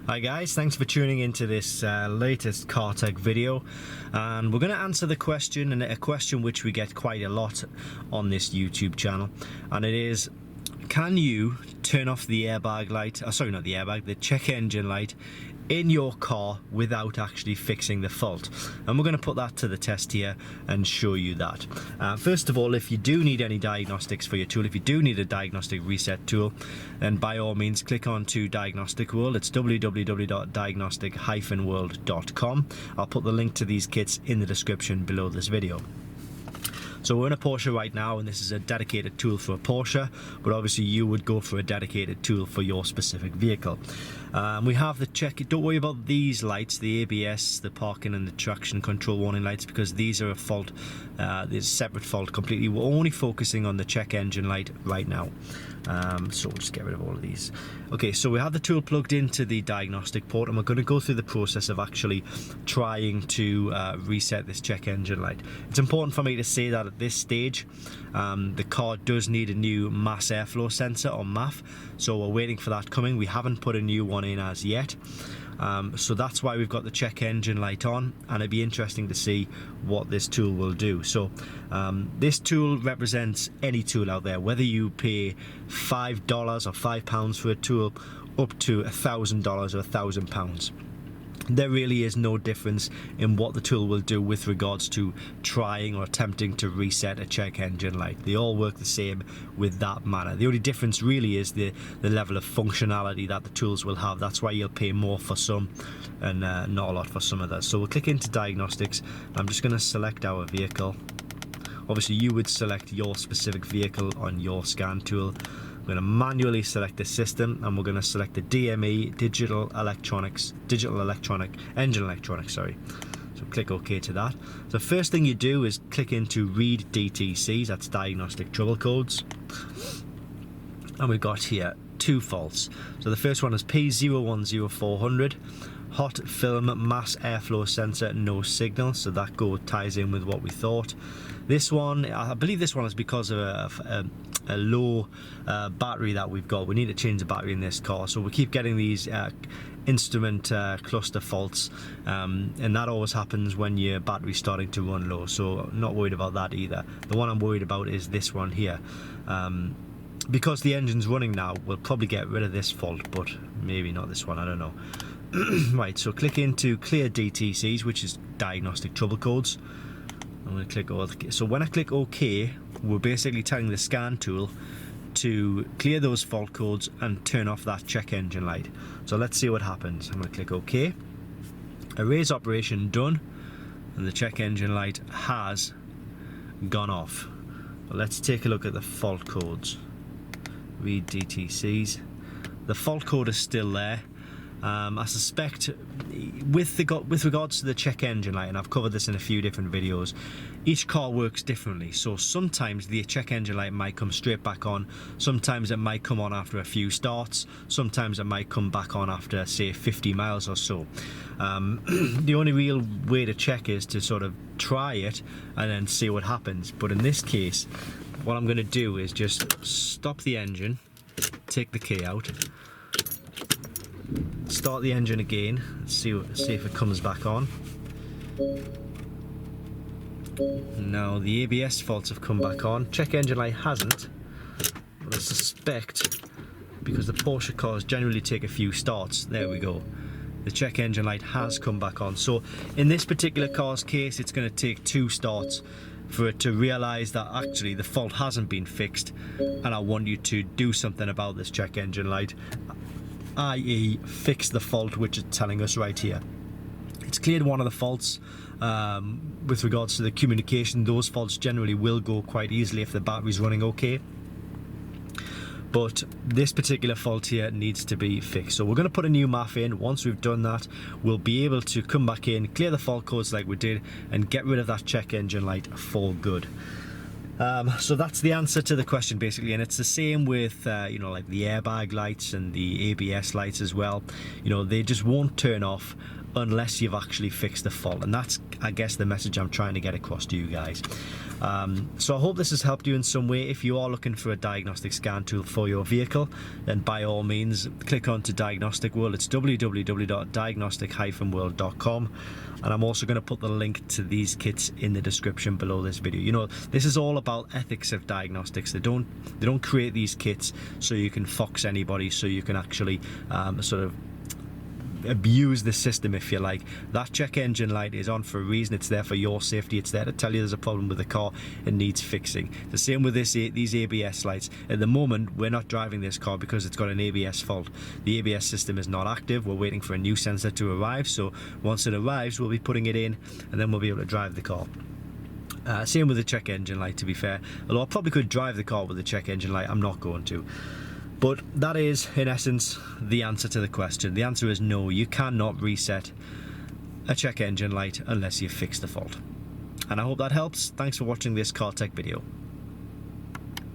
Hi guys, thanks for tuning into this latest car tech video, and we're going to answer the question, and a question which we get quite a lot on this YouTube channel, and it is, can you turn off the airbag light, sorry, not the airbag, the check engine light in your car without actually fixing the fault? And we're going to put that to the test here and show you that. First of all, if you do need any diagnostics for your tool, if you do need a diagnostic reset tool, then by all means click on to Diagnostic World. It's www.diagnostic-world.com. I'll put the link to these kits in the description below this video. So we're in a Porsche right now, and this is a dedicated tool for a Porsche, but obviously you would go for a dedicated tool for your specific vehicle. We have the check. Don't worry about these lights, the ABS, the parking and the traction control warning lights, because these are a fault. There's a separate fault completely. We're only focusing on the check engine light right now. So we'll just get rid of all of these. Okay, so we have the tool plugged into the diagnostic port, and we're going to go through the process of actually trying to reset this check engine light. It's important for me to say that at this stage the car does need a new mass airflow sensor, or MAF, so we're waiting for that coming. We haven't put a new one in as yet. So that's why we've got the check engine light on, and it'd be interesting to see what this tool will do. So this tool represents any tool out there, whether you pay $5 or £5 for a tool up to $1,000 or £1,000. There really is no difference in what the tool will do with regards to trying or attempting to reset a check engine light. They all work the same with that manner. The only difference really is the level of functionality that the tools will have. That's why you'll pay more for some and not a lot for some others. So we'll click into diagnostics. I'm just going to select our vehicle. Obviously you would select your specific vehicle on your scan tool. We're going to manually select the system, and we're going to select the DME, digital electronic engine electronics, sorry. So click OK to that. So first thing you do is click into read DTCs, that's diagnostic trouble codes. And we've got here two faults. So the first one is P010400, hot film mass airflow sensor, no signal. So that ties in with what we thought. This one, I believe this one is because of a low battery that we've got. We need to change the battery in this car, so we keep getting these instrument cluster faults, and that always happens when your battery's starting to run low, so I'm not worried about that either. The one I'm worried about is this one here. Because the engine's running now, we'll probably get rid of this fault, but maybe not this one, I don't know. Right, so click into clear DTCs, which is diagnostic trouble codes. I'm going to click OK. So when I click OK, we're basically telling the scan tool to clear those fault codes and turn off that check engine light. So let's see what happens. I'm going to click OK. Erase operation done, and the check engine light has gone off. But let's take a look at the fault codes. Read DTCs. The fault code is still there. I suspect with regards to the check engine light, and I've covered this in a few different videos, each car works differently. So sometimes the check engine light might come straight back on, sometimes it might come on after a few starts, sometimes it might come back on after, say, 50 miles or so. The only real way to check is to sort of try it and then see what happens. But in this case, what I'm going to do is just stop the engine, take the key out, start the engine again, see if it comes back on. Now the ABS faults have come back on. Check engine light hasn't, but I suspect because the Porsche cars generally take a few starts. There we go. The check engine light has come back on. So in this particular car's case, it's going to take 2 starts for it to realise that actually the fault hasn't been fixed, and I want you to do something about this check engine light, i.e. fix the fault which it's telling us right here. It's cleared one of the faults. With regards to the communication, those faults generally will go quite easily if the battery's running okay. But this particular fault here needs to be fixed. So we're going to put a new MAF in. Once we've done that, we'll be able to come back in, clear the fault codes like we did, and get rid of that check engine light for good. So that's the answer to the question basically, and it's the same with you know, like the airbag lights and the ABS lights as well. You know, they just won't turn off unless you've actually fixed the fault. And that's, I guess, the message I'm trying to get across to you guys. So I hope this has helped you in some way. If you are looking for a diagnostic scan tool for your vehicle, then by all means click on to Diagnostic World. It's www.diagnostic-world.com, and I'm also going to put the link to these kits in the description below this video. You know, this is all about ethics of diagnostics. They don't create these kits so you can fox anybody, so you can actually sort of abuse the system, if you like. That check engine light is on for a reason. It's there for your safety. It's there to tell you there's a problem with the car and needs fixing. The same with these ABS lights. At the moment, we're not driving this car because it's got an ABS fault. The ABS system is not active. We're waiting for a new sensor to arrive, so once it arrives, we'll be putting it in, and then we'll be able to drive the car. Same with the check engine light, to be fair. Although I probably could drive the car with the check engine light, I'm not going to. But that is, in essence, the answer to the question. The answer is no, you cannot reset a check engine light unless you fix the fault. And I hope that helps. Thanks for watching this car tech video.